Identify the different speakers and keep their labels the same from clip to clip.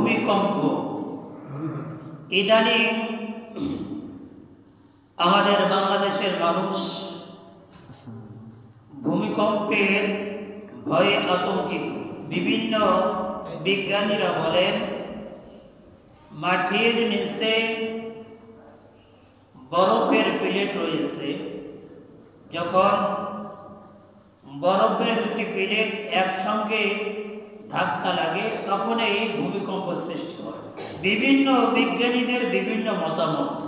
Speaker 1: ভূমিকম্প ইদানিং আমাদের বাংলাদেশের মানুষ ভূমিকম্পের ভয়ে আতঙ্কিত। বিভিন্ন বিজ্ঞানীরা বলেন মাটির নিচে বরফের প্লেট রয়েছে, যখন বরফের দুটি প্লেট একসঙ্গে ধাক্কা লাগে তখন এই ভূমিকম্প সৃষ্টি হয়। বিভিন্ন বিজ্ঞানীদের বিভিন্ন মতামত,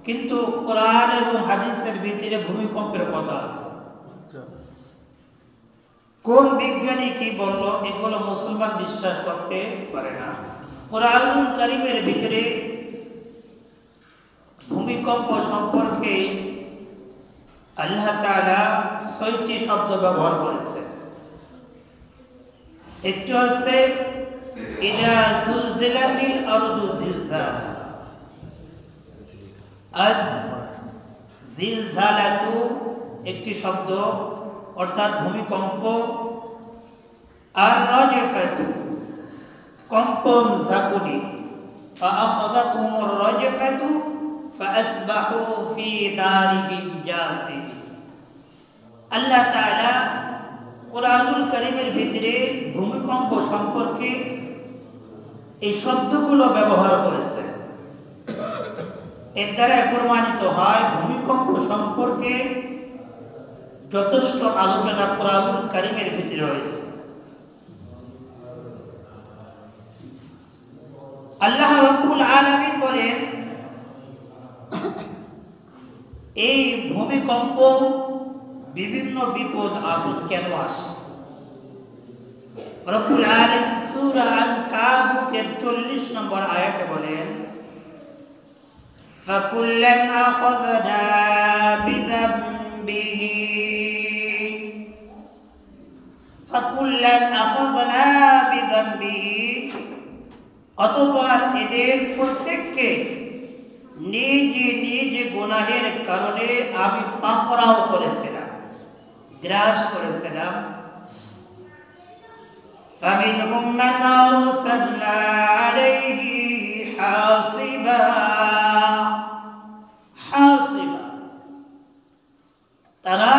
Speaker 1: কিন্তু কোরআন এবং হাদিসের ভিতরে ভূমিকম্পের কথা আছে। কোন বিজ্ঞানী কি বলল এগুলো মুসলমান বিশ্বাস করতে পারে না। কোরআনুল কারীমের ভিতরে ভূমিকম্প সম্পর্কে আল্লাহ তাআলা ৬টি শব্দ ব্যবহার করেছেন। একটি হচ্ছে ইযা যুলজিলাতিল আরদু জিলজালাহা, আজ জিলজালাতু একটি শব্দ অর্থাৎ ভূমিকম্প, আর রাজফাতু কম্পন ঝাঁকুনি, ফাআখাযাতুহুমুর রাজফাতু ফাআসবাহু ফি দারিহিম জাসিমিন। আল্লাহ তাআলা কোরআনুল কারীমের ভিতরে ভূমিকম্প সম্পর্কে এই শব্দগুলো ব্যবহার করেছেন। এর দ্বারা প্রমাণিত হয় ভূমিকম্প সম্পর্কে যথেষ্ট আলোচনা কোরআনুল কারীমের ভিতরে রয়েছে। আল্লাহ রাব্বুল আলামিন বলেন এই ভূমিকম্প বিভিন্ন বিপদ আপদ কেন আসে। রব্বুল আলামিন সূরা আন-কাবুতের 40 নম্বর আয়াতে বলেন ফাকুল্লান আখাযনা বিযামবিহি অতঃপর এদের প্রত্যেককে নিজ নিজ গুনাহের কারণে আমি পাকড়াও করেছিলাম, গ্রাস করেছিলাম। فمنهم من أرسلنا عليه حاصبا তারা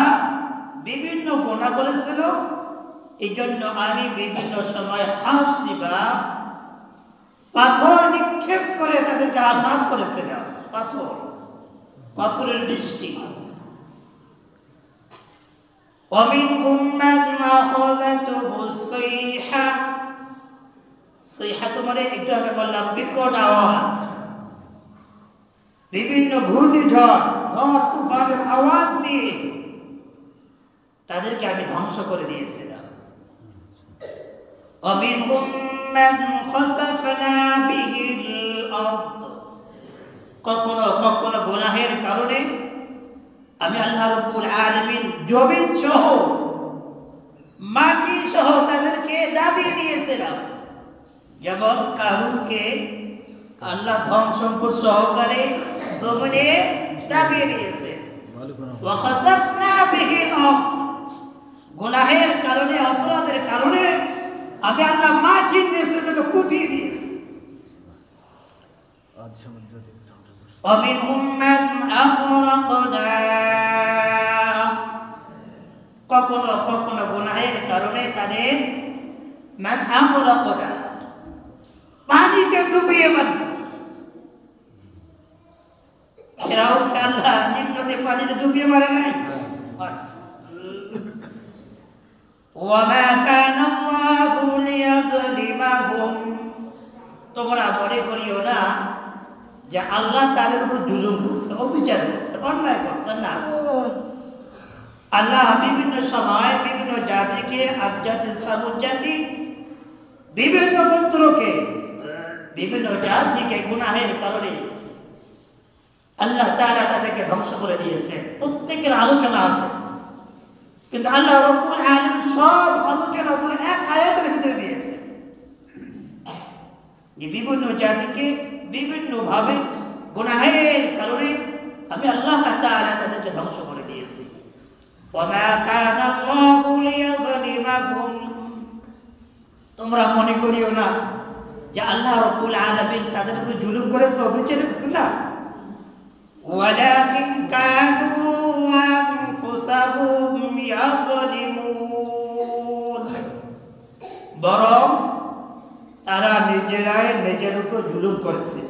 Speaker 1: বিভিন্ন গুনাহ করেছিল, এই জন্য আমি বিভিন্ন সময় হাসিবা পাথর নিক্ষেপ করে তাদেরকে আঘাত করেছিলাম। পাথরের বৃষ্টি। ومنهم من أخذته الصيحة, মানে একটু আগে বললাম বিকট আওয়াজ, বিভিন্ন ঘূর্ণিঝড় ঝড় তুফানের আওয়াজ দিয়ে তাদেরকে আমি ধ্বংস করে দিয়েছিলাম। ومنهم من خسفنا به الأرض, কখনো কখনো গুনাহের কারণে আমি আল্লাহ রাব্বুল আলামিন জমিন সহ মাটি সহ তাদেরকে দাবিয়ে দিয়েছিলাম। যেমন কারুনকে আল্লাহ ধন সম্পদ সহকারে জমিনে দাবিয়ে দিয়েছে। ওয়া খাসাফনা বিহি আরদ, গুনাহের কারণে অপরাধের কারণে আমি আল্লাহ মাটির নিচে কুটিয়ে দিয়েছি। ومنهم من أغرقنا, কখনো কখনো গুনাহের কারণে তাদের মান আগরাকনা পানিতে ডুবিয়ে মারছে। ফিরাউনকে আল্লাহ নিম্নতে পানিতে ডুবিয়ে মারে নাই, وما كان الله ليظلمهم, তোমরা মনে করিও না যে আল্লাহ তাদের উপর জুলুম করছে, অবিচার করছে, অন্যায় করছে না। আল্লাহ বিভিন্ন সময় বিভিন্ন জাতিকে, আবজাতি সামুদ জাতি, বিভিন্ন গোত্রকে, বিভিন্ন জাতিকে গুনাহের কারণে আল্লাহ তাআলা তাদেরকে ধ্বংস করে দিয়েছে। প্রত্যেকের আলোচনা আছে, কিন্তু আল্লাহ রাব্বুল আলামিন সব আলোচনাগুলো এক আয়াতের ভিতরে দিয়েছে। যে বিভিন্ন জাতিকে বিভিন্ন ভাবে গুনাহের কারণে আমি আল্লাহ তাআলা তাদেরকে ধ্বংস করে দিয়েছি। ওয়া কানা আল্লাহু লিয়াযলিমাকুম, তোমরা মনে করিও না যে আল্লাহ রাব্বুল আলামিন তাদের উপর জুলুম করেছে, অবিচার করেছে না। ওয়ালাকিন কানু আনফুসাহুম ইয়াযলিমুন, বরং তারা নিজেরাই নিজের উপর জুলুম করেছিল।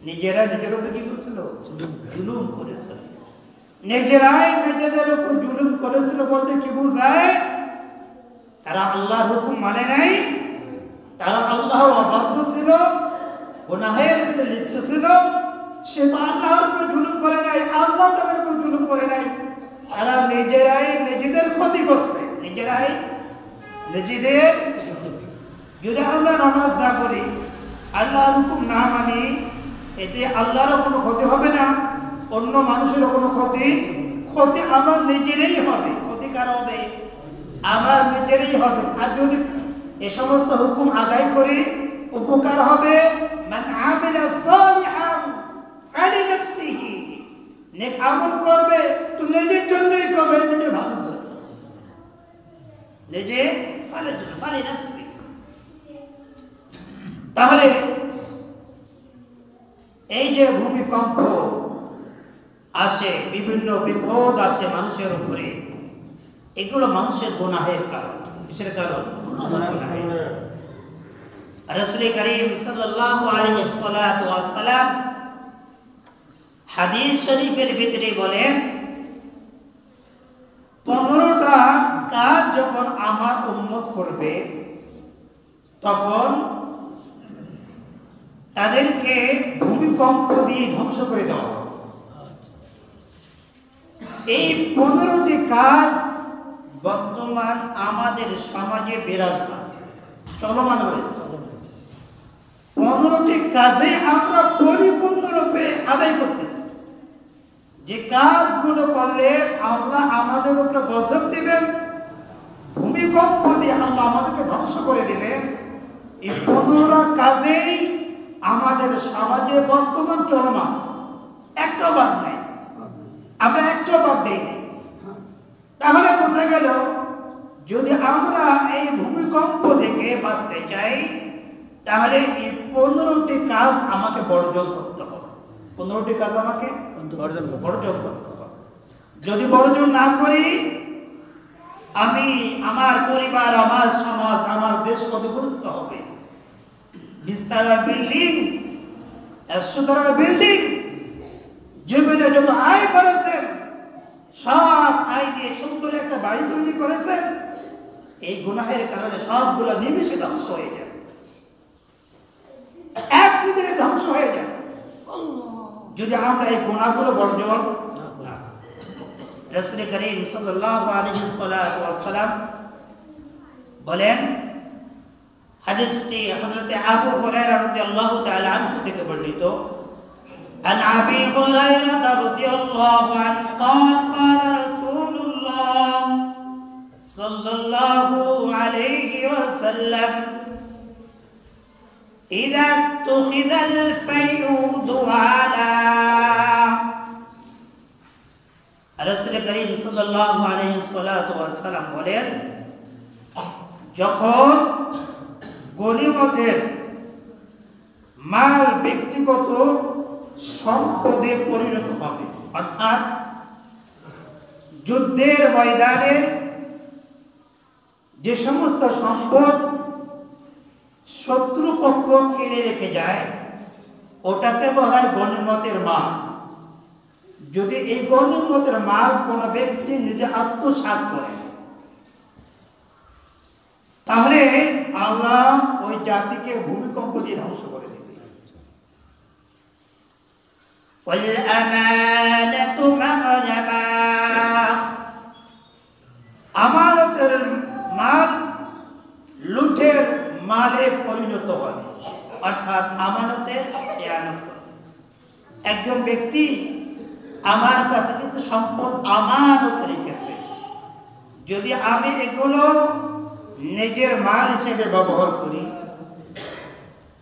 Speaker 1: নিজেরা নিজের উপর কি করেছিল? জুলুম করেছিল। নিজেরাই নিজেদের উপর জুলুম করেছিল বলতে কি বোঝায়? তারা আল্লাহর হুকুম মানে নাই, তারা আল্লাহর অবাধ্য ছিল, গুনাহের ভিতরে লিপ্ত ছিল। সে তো আল্লাহর উপর জুলুম করে নাই, আল্লাহ তাদের উপর জুলুম করে নাই। তারা নিজেরাই নিজেদের ক্ষতি করছে, নিজেরাই নিজেদের। যদি আমরা নামাজ না পড়ি, আল্লাহর হুকুম না মানি, এতে আল্লাহরও কোনো ক্ষতি হবে না, অন্য মানুষেরও কোনো ক্ষতি আমার নিজেরই হবে। ক্ষতি কার হবে? আমার নিজেরই হবে। আর যদি এ সমস্ত হুকুম আদায় করি, উপকার হবে মান আমিলা সালিহান ফালিনাফসিহি, নেক আমল করবে তো নিজের জন্যই করবে, নিজের ভালোর জন্য, নিজে ভালোর জন্য, ফালিনাফসি। তাহলে এই যে ভূমিকম্প আসে, বিভিন্ন বিপদ আসে মানুষের উপরে, এগুলো মানুষের গুনাহের কারণ। কিসের কারণ? রাসূল করিম সাল্লাল্লাহু আলাইহি ওয়াসাল্লাম হাদিস শরীফের ভিতরে বলেন, 15টা কাজ যখন আমার উম্মত করবে, তখন তাদেরকে ভূমিকম্প দিয়ে ধ্বংস করে দেওয়া হবে। এই 15টি কাজ বর্তমান আমাদের সমাজে বিরাজমান, চলমান রয়েছে। 15টি কাজে আমরা পরিপূর্ণরূপে আদায় করতেছি। যে কাজগুলো করলে আল্লাহ আমাদের উপরে গজব দিবেন, ভূমিকম্প দিয়ে আল্লাহ আমাদেরকে ধ্বংস করে দিবেন, এই 15টা কাজেই আমাদের সমাজে বর্তমান চলমান, একটাও বাদ নাই, আমরা একটাও বাদ দিই নাই। তাহলে বোঝা গেল, যদি আমরা এই ভূমিকম্প থেকে বাঁচতে চাই, তাহলে এই 15টি কাজ আমাকে বর্জন করতে হবে। 15টি কাজ আমাকে বর্জন করতে হবে। যদি বর্জন না করি, আমি, আমার পরিবার, আমার সমাজ, আমার দেশ ক্ষতিগ্রস্ত হবে। 20 তলার বিল্ডিং, 100 তলার বিল্ডিং, জীবনে যত আয় করেছেন, সব আয় দিয়ে সুন্দর একটা বাড়ি তৈরি করেছেন, এই গুনাহের কারণে সবগুলো নিমেষে ধ্বংস হয়ে যাবে, এক মিনিটে ধ্বংস হয়ে যাবে যদি আমরা এই গুনাহগুলো বর্জন না করি। রাসূল করিম সাল্লাল্লাহু আলাইহি ওয়াসাল্লাম বলেন, হাদিসটি হযরত আবু হুরায়রা রাদিয়াল্লাহু তাআলা আনহু থেকে বর্ণিত, عن أبي هريرة رضي الله عنه قال قال رسول الله صلى الله عليه وسلم إذا اتخذ الفيء على রাসূল করিম সাল্লাল্লাহু আলাইহি ওয়াসাল্লাম বলেন, যখন গনিমতের মাল ব্যক্তিগত সম্পদে পরিণত হবে, অর্থাৎ যুদ্ধের ময়দানে যে সমস্ত সম্পদ শত্রুপক্ষ ফেলে রেখে যায়, ওটাকে বলা হয় গনিমতের মাল। যদি এই গনিমতের মাল কোন ব্যক্তি নিজে আত্মসাৎ করে, তাহলে আল্লাহ ওই জাতিকে ভূমিকম্প দিয়ে ধ্বংস করে দেবে। আমানতের মাল লুটের মালে পরিণত হয়, অর্থাৎ আমানতের খেয়ানত। একজন ব্যক্তি আমার কাছে কিছু সম্পদ আমানত রেখেছে, যদি আমি এগুলো নিজের মাল হিসেবে ব্যবহার করি,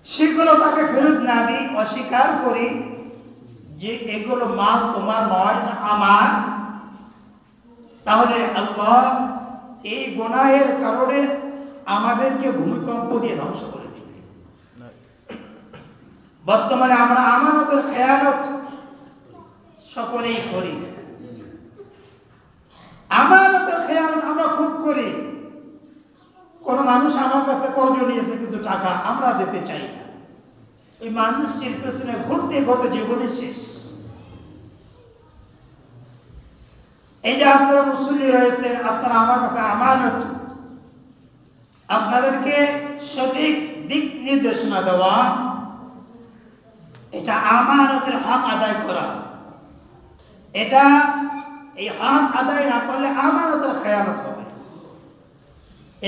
Speaker 1: সেগুলো তাকে ফেরত না দিই, অস্বীকার করি যে এগুলো মাল তোমার নয়, আমার, তাহলে আল্লাহ এই গুনাহের কারণে আমাদেরকে ভূমিকম্প দিয়ে ধ্বংস করে দিবে। বর্তমানে আমরা আমানতের খেয়ানত সকলেই করি। আমানতের খেয়ানত আমরা খুব করি। কোন মানুষ আমার কাছে কর্জ নিয়েছে কিছু টাকা, আমরা দিতে চাই না, ওই মানুষটির পেছনে ঘুরতে ঘুরতে জীবনে শেষ। এই যে আপনারা মুসল্লি রয়েছে, আপনারা আমার কাছে আমানত, আপনাদেরকে সঠিক দিক নির্দেশনা দেওয়া, এটা আমানতের হক আদায় করা। এটা এই হক আদায় না করলে আমানতের খেয়ানত হবে।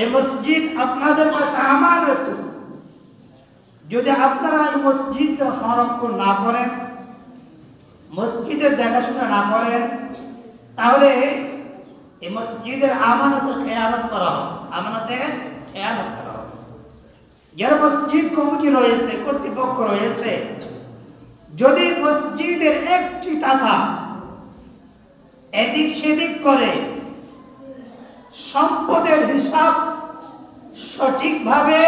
Speaker 1: এই মসজিদ আপনাদের কাছে আমানত, যদি আপনারা এই মসজিদকে সংরক্ষণ না করেন, মসজিদের দেখাশোনা না করেন, তাহলে এই মসজিদের আমানতের খেয়ানত করা হবে। আমানতের খেয়ানত করা হবে। যারা মসজিদ কমিটি রয়েছে, কর্তৃপক্ষ রয়েছে, যদি মসজিদের একটি টাকা এদিক সেদিক করে সম্পদের হিসাব সঠিকভাবে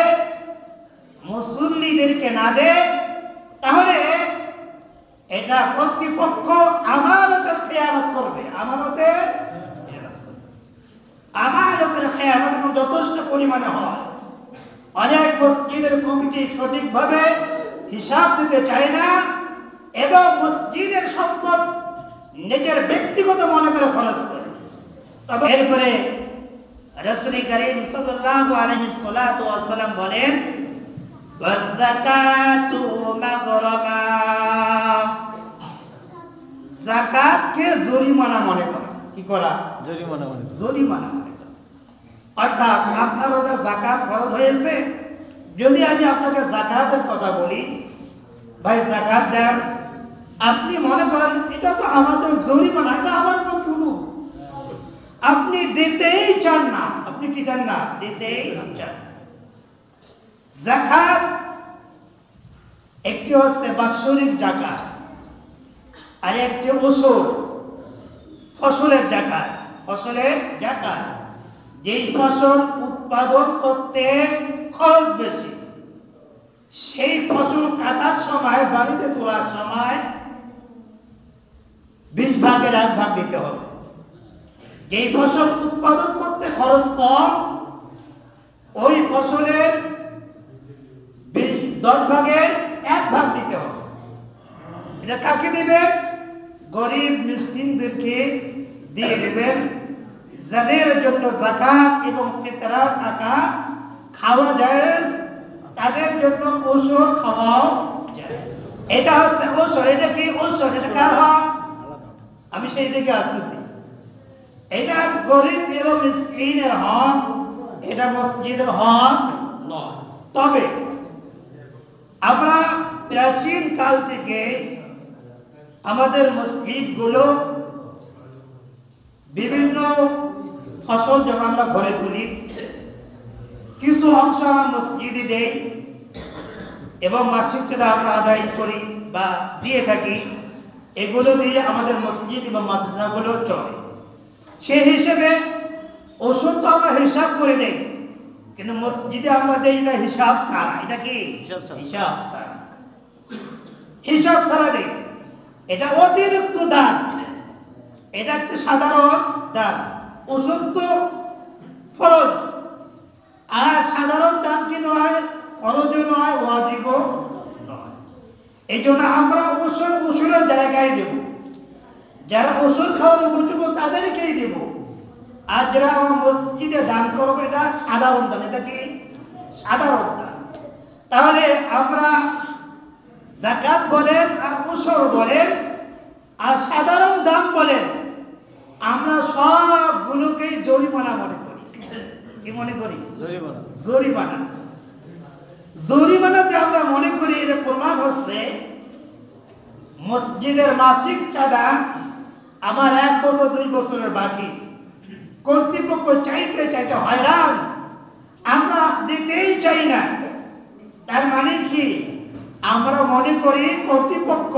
Speaker 1: মুসল্লিদেরকে না দেয়, তাহলে এটা কর্তৃপক্ষ আমানতের খেয়ানত করবে। আমানতের খেয়ানত যথেষ্ট পরিমাণে হয়। অনেক মসজিদের কমিটি সঠিকভাবে হিসাব দিতে চায় না এবং মসজিদের সম্পদ নিজের ব্যক্তিগত মনে করে খরচ করে। তবে এরপরে রাসূল করিম সাল্লাল্লাহু আলাইহি ওয়াসাল্লাম বলেন, ওয়াযাকাতু মাগরামা, যাকাতকে জরিমানা মনে করা। কি করা? জরিমানা মনে করা। অর্থাৎ আপনার ওটা যাকাত ফরজ হয়েছে, যদি আমি আপনাকে যাকাতের কথা বলি, ভাই যাকাত দেন, আপনি মনে করেন এটা তো আমাদের জরিমানা, এটা আমার উপর টুলু, আপনি দিতেই চান না। আপনি কি চান না? দিতেই চান। যাকাত একটি হচ্ছে বাৎসরিক যাকাত, আর একটি ওসর ফসলের যাকাত। ফসলের যাকাত, যেই ফসল উৎপাদন করতে খরচ বেশি, সেই ফসল কাটার সময়, বাড়িতে তোলার সময় 20 ভাগের 1 ভাগ দিতে হবে। যেই ফসল উৎপাদন করতে খরচ কম, ওই ফসলের 10 ভাগের 1 ভাগ দিতে হবে। এটা কাকে দিবেন? গরিব মিসকিনদেরকে দিয়ে দেবেন, যাদের জন্য যাকাত এবং ফিতরার টাকা খাওয়া জায়েজ, তাদের জন্য ওসর খাওয়াও জায়েজ। এটা হচ্ছে ওসর। এটা কি ওসর? এটা কার হক? আমি সেই দিকে আসতেছি। এটা গরিব এবং মিসকিনের হক, এটা মসজিদের হক নয়। তবে আমরা প্রাচীন কাল থেকে আমাদের মসজিদগুলো বিভিন্ন ফসল যখন আমরা ঘরে তুলি, কিছু অংশ আমরা মসজিদে দেই এবং মাসিক চাঁদা আমরা আদায় করি বা দিয়ে থাকি। এগুলো দিয়ে আমাদের মসজিদ এবং মাদ্রাসাগুলো চলে। সেই হিসেবে ওষুধ তো আমরা হিসাব করে দেই, কিন্তু মসজিদে আমরা দেই এটা হিসাব ছাড়া। এটা কি? হিসাব ছাড়া। হিসাব ছাড়া দেই। এটা অতিরিক্ত দান, এটা একটা সাধারণ দান। ওষুধ তো ফরজ, আর সাধারণ দান কি নয়? ফরজও নয়, ওয়াজিবও নয়। এই জন্য আমরা ওষুধের জায়গায় দেব। যারা ওষুধ খাওয়ার উপযোগ্য তাদেরকেই দেব। আর যারা আমরা মসজিদে দান করবো, এটা সাধারণ দান। এটা কি? সাধারণ দান। তাহলে আমরা যাকাত বলেন আর ওসর বলেন আর সাধারণ দান বলেন, আমরা সবগুলোকেই জরিমানা মনে করি। কি মনে করি? জরিমানা। জরিমানা যে আমরা মনে করি, এটা প্রমাণ হচ্ছে মসজিদের মাসিক চাঁদা আমার 1 বছর 2 বছরের বাকি, কর্তৃপক্ষ চাইতে চাইতে হয়রান, আমরা দিতেই চাই না। তার মানে কি? আমরা মনে করি কর্তৃপক্ষ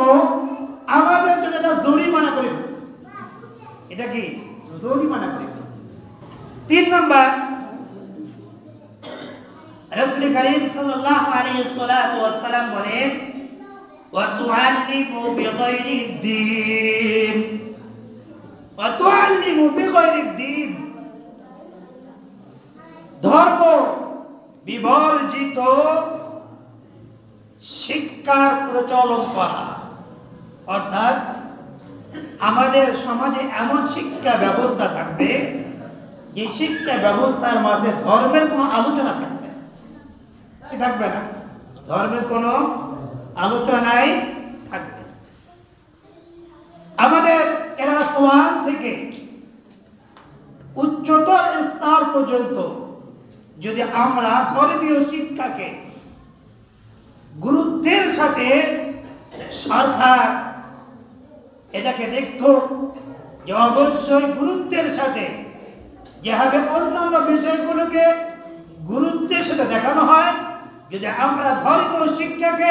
Speaker 1: আমাদের জন্য এটা জরিমানা করে ফেলছে। এটা কি? জরিমানা করে ফেলছে। 3 নম্বর, রাসূল করিম সাল্লাল্লাহু আলাইহি ওয়াসাল্লাম বলেন, وتعلم بغير الدين وتعلم بغير الدين ধর্ম বিবর্জিত শিক্ষার প্রচলন করা, অর্থাৎ আমাদের সমাজে এমন শিক্ষা ব্যবস্থা থাকবে যে শিক্ষা ব্যবস্থার মাঝে ধর্মের কোনো আলোচনা থাকবে না। কি থাকবে না? ধর্মের কোনো আলোচনাই থাকবে। আমাদের ক্লাস 1 থেকে উচ্চতর স্তর পর্যন্ত যদি আমরা ধর্মীয় শিক্ষাকে গুরুত্বের সাথে সরকার এটাকে দেখত যে অবশ্যই গুরুত্বের সাথে যেভাবে অন্যান্য বিষয়গুলোকে গুরুত্বের সাথে দেখানো হয়, যদি আমরা ধর্মীয় শিক্ষাকে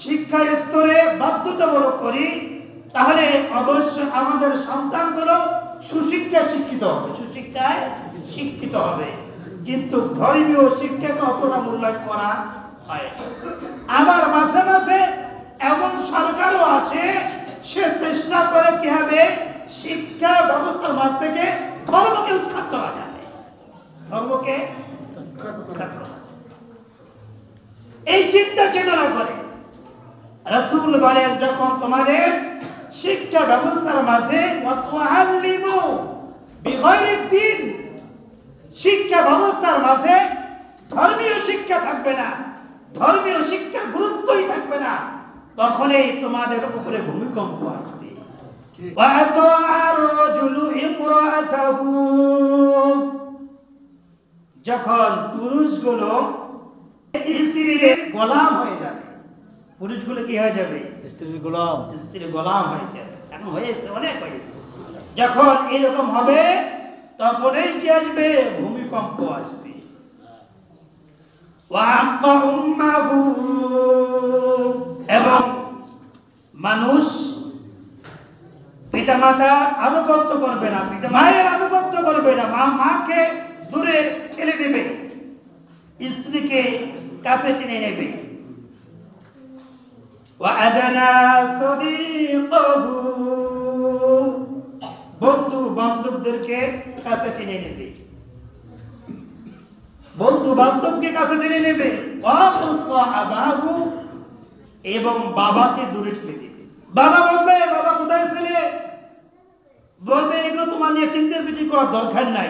Speaker 1: শিক্ষা স্তরে বাধ্যতামূলক করি, তাহলে অবশ্যই আমাদের সন্তানগুলো সুশিক্ষায় শিক্ষিত হবে, সুশিক্ষায় শিক্ষিত হবে। কিন্তু ধর্মীয় শিক্ষাকে অতটা মূল্যায়ন করা হয়। আবার মাঝে মাঝে এমন সরকারও আসে, সে চেষ্টা করে কিভাবে শিক্ষা ব্যবস্থার মাঝ থেকে ধর্মকে উৎখাত করা যাবে, ধর্মকে উৎখাত করা। এই চিন্তা চেতনা করে রাসূল বলেন, যখন তোমাদের শিক্ষা ব্যবস্থার মাঝে ওয়াতুআল্লিমু বিগাইরিদ্দিন, শিক্ষা ব্যবস্থার মাঝে ধর্মীয় শিক্ষা থাকবে না, ধর্মীয় শিক্ষার গুরুত্বই থাকবে না, তখনই তোমাদের উপরে ভূমিকম্প আসবে। যখন পুরুষগুলো স্ত্রীর গোলাম হয়ে যাবে, পুরুষগুলো কি হয়ে যাবে? স্ত্রীর গোলাম হয়ে যাবে। এখন হয়েছে, অনেক হয়েছে। যখন এরকম হবে তখনই কি আসবে? ভূমিকম্প আসবে। এবং মানুষ পিতা মাতার আনুগত্য করবে না, পিতা মায়ের আনুগত্য করবে না, মাকে দূরে ঠেলে দেবে, স্ত্রীকে কাছে টেনে নেবে। বন্ধু বান্ধবদেরকে কাছে টেনে নেবে, বন্ধু বান্ধবকে কাছে টেনে নেবে, এবং বাবাকে দূরে ঠেলে দেবে। বাবা বলবে, বাবা কোথায় ছিলে? বলবে, এগুলো তোমার নিয়ে চিন্তা ফিকির করার দরকার নাই,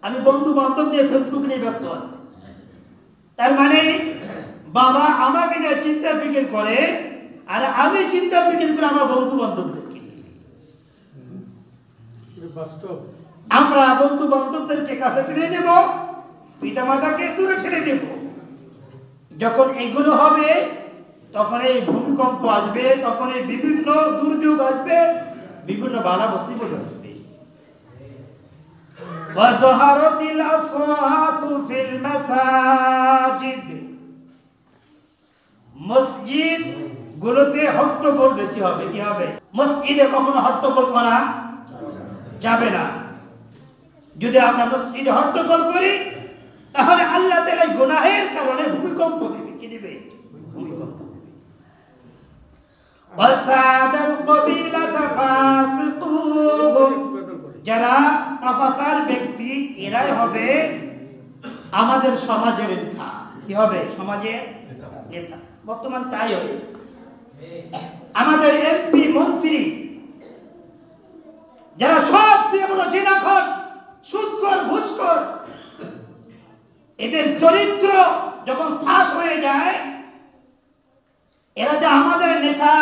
Speaker 1: আমি বন্ধু বান্ধব নিয়ে ফেসবুক নিয়ে ব্যস্ত আছি। তার মানে বাবা আমাকে নিয়ে চিন্তা ফিকির করে, আর আমি চিন্তা ফিকির করে আমার বন্ধু বান্ধবদেরকে নিয়ে। আমরা বন্ধু বান্ধবদেরকে কাছে টেনে নেব, পিতা মাতাকে দূরে ছেড়ে দেব। যখন এগুলো হবে তখন এই ভূমিকম্প আসবে, তখন এই বিভিন্ন দুর্যোগ আসবে, বিভিন্ন বালা মুসিবত আসবে। ওয়াজহারাতিল আসওয়াতু ফিল মাসাজিদ, মসজিদ গুলোতে হট্টগোল বেশি হবে। কি হবে? মসজিদে কখনো হট্টগোল করা যাবে না। যদি আমরা মসজিদে হট্টগোল করি তাহলে আল্লাহ তাআলা গুনাহের কারণে ভূমিকম্প দেবে। কি দিবে? ভূমিকম্প দেবে। ওয়াসাদাল কবিলাতা ফাসিকুন, যারা পাপাসার ব্যক্তি এরাই হবে আমাদের সমাজের নেতা। কি হবে? সমাজের নেতা। বর্তমান তাই হয়েছে। আমাদের এমপি মন্ত্রী যারা সবচেয়ে বড় জিনাখোর, সুদখোর, ঘুষখোর, এদের চরিত্র যখন ফাঁস হয়ে যায়, এরা যে আমাদের নেতা,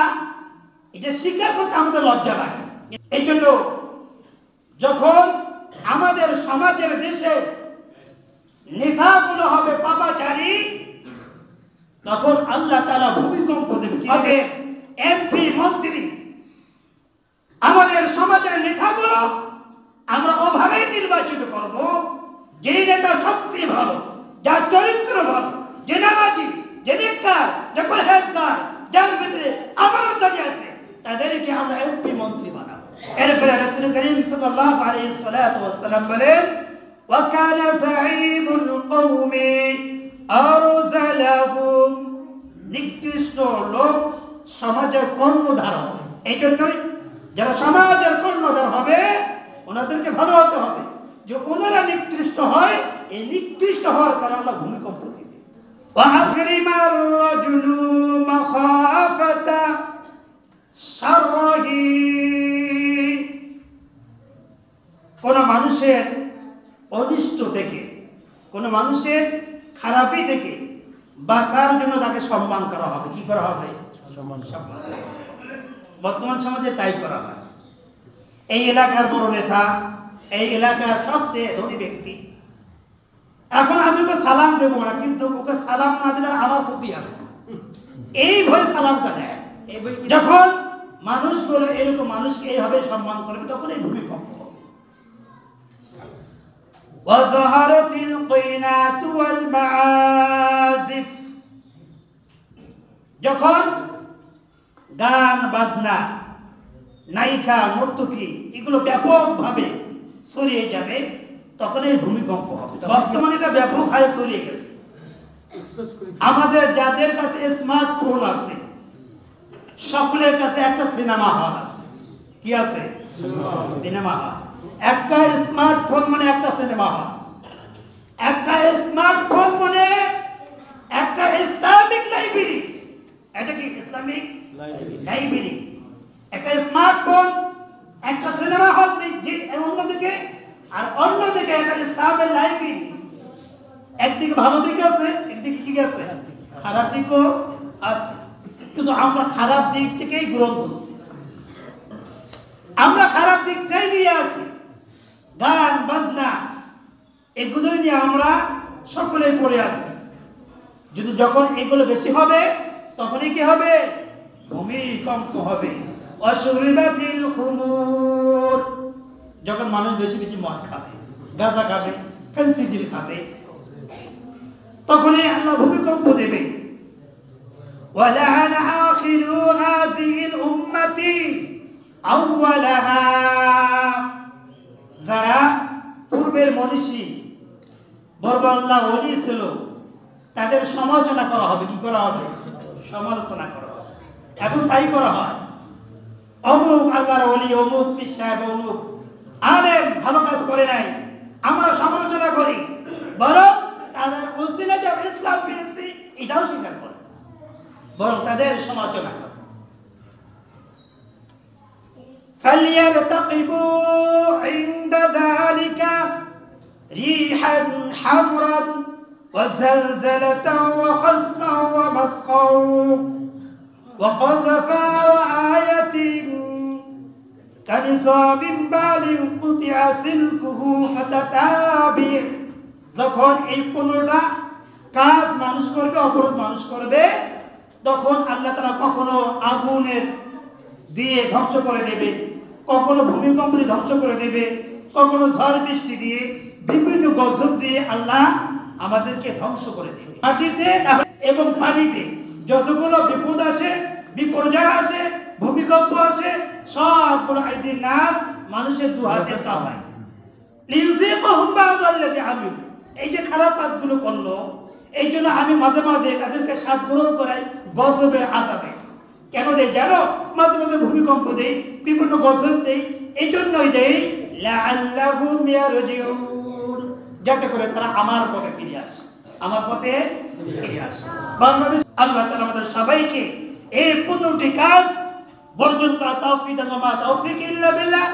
Speaker 1: এটা স্বীকার করতে আমাদের লজ্জা লাগে। এই জন্য যখন আমাদের সমাজের দেশে নেতাগুলো হবে পাপাচারী, তখন আল্লাহ তাআলা ভূমিকম্প দেবে। এমপি মন্ত্রী আমাদের সমাজের নেতাগুলো আমরা ওভাবেই নির্বাচিত করব যে নেতা সবচেয়ে ভালো, যার চরিত্র ভালো, যে নামাজি, যে নেককার, যে পরহেজগার, যার ভিতরে আমানতদারি আছে, তাদেরকে আমরা এমপি মন্ত্রী বানাবো। এরপরে রাসূল করিম সাল্লাল্লাহু আলাইহি ওয়াসাল্লাম বলেন, ওয়া কানা যাঈমুল কওমি আরযালাহুম, নিকৃষ্ট লোক সমাজের কর্ণধার হবে। এই জন্যই যারা সমাজের কর্ণধার হবে ওনাদেরকে ভালো হতে হবে, যে ওনারা নিকৃষ্ট হয়, এই নিকৃষ্ট হওয়ার কারণে আল্লাহ ভূমিকম্প দিবে। ওয়াকরিমার রাজুলু মাখাফাতা শারহি, কোন মানুষের অনিষ্ট থেকে, কোন মানুষের খারাপি থেকে বাঁচার জন্য তাকে সম্মান করা হবে। কি করা হবে? সম্মান। বর্তমান সমাজে তাই করা হয়। এই এলাকার বড় নেতা, এই এলাকার সবচেয়ে ধনী ব্যক্তি, এখন আমি তো সালাম দেবো না, কিন্তু ওকে সালাম না দিলে আমার ক্ষতি আছে, এই ভয়ে সালামটা দেয়। যখন মানুষগুলো এরকম মানুষকে এইভাবে সম্মান করবে তখন এই ভূমিকম্প হবে। ওয়াযাহারাতিল কিনাতু ওয়াল মাআজিফ, যখন গান বাজনা, নায়িকা, নর্তকী এগুলো ব্যাপকভাবে ছড়িয়ে যাবে, তখন এই ভূমিকম্প হবে। বর্তমানে এটা ব্যাপক হারে ছড়িয়ে গেছে। আমাদের যাদের কাছে স্মার্টফোন আছে সকলের কাছে একটা সিনেমা হল আছে। কি আছে? Cinema hall. একটা স্মার্টফোন মানে একটা সিনেমা হল। একটা স্মার্টফোন মানে একটা ইসলামিক লাইব্রেরি। এটা কি ইসলামিক লাইব্রেরি? একটা স্মার্টফোন, একটা সিনেমা হল অন্যদিকে, আর অন্যদিকে একটা ইসলামের লাইব্রেরি। একদিকে ভালো দিক আছে, একদিকে কি আছে? খারাপ দিকও আছে। কিন্তু আমরা খারাপ দিক থেকেই গ্রহণ করছি, আমরা খারাপ দিকটাই নিয়ে আসি। গান বাজনা এগুলোই নিয়ে আমরা সকলেই পড়ে আসি। যদি যখন এগুলো বেশি হবে তখনই কি হবে? ভূমিকম্প হবে। অশুরিবাতিল খুমুর, যখন মানুষ বেশি বেশি মদ খাবে, গাঁজা খাবে, ফেন্সিডিল খাবে, তখনই আল্লাহ ভূমিকম্প দেবে। ওয়ালাআনা আখিরু হাযিহিল উম্মতি আউওয়ালাহা, যারা পূর্বের মনীষী বড় আল্লাহ ওলি ছিল তাদের সমালোচনা করা হবে। কি করা হবে? সমালোচনা করা হবে। এখন তাই করা হয়। অমুক আল্লাহর ওলি, অমুক পীর সাহেব, অমুক আলেম ভালো কাজ করে নাই, আমরা সমালোচনা করি, বরং তাদের ওসিলায় যে ইসলাম পেয়েছি এটাও স্বীকার করে, বরং তাদের সমালোচনা করে। فَلْيَرْتَقِبُوا عِنْدَ ذَلِكَ رِيحًا حَمْرًا وَزَلْزَلَةً وَخَسْفًا وَمَسْخًا وَقَذَفًا وَآيَةٍ كَنِصَابٍ بَالٍ قُطِعَ سِلْكُهُ فَتَتَابِعَ, যখন এই 15টা কাজ মানুষ করবে, অপরাধ মানুষ করবে, তখন আল্লাহ তাআলা কখনো আগুনের দিয়ে ধ্বংস করে দেবে, কখনো ভূমিকম্প দিয়ে ধ্বংস করে দেবে, কখনো ঝড় বৃষ্টি দিয়ে, বিভিন্ন গজব দিয়ে আল্লাহ আমাদেরকে ধ্বংস করে দেবে। মাটিতে এবং পানিতে যতগুলো বিপদ আসে, বিপর্যয় আসে, ভূমিকম্প আসে, সবগুলো আইদিন নাস, মানুষের দু হাতে কামায়। লিউযিকুহুম বা'দাল্লাযী আমিলু, এই যে খারাপ কাজগুলো করলো, এই জন্য আমি মাঝে মাঝে তাদেরকে সাথ গ্রহণ করাই গজবের আযাবে। কেন দেই জানো? মাঝে মাঝে ভূমিকম্প দেই, বিভিন্ন গজব দেই, এই জন্যই দেই লাআল্লাহুম ইয়ারজিউন, যাতে করে তারা আমার পথে ফিরে আসে, আমার পথে ফিরে আসে। বাংলাদেশ আল্লাহ তাআলা আমাদের সবাইকে এই 15টি কাজ বর্জন করা তৌফিক দান, ওয়া মা তৌফিক ইল্লা বিল্লাহ।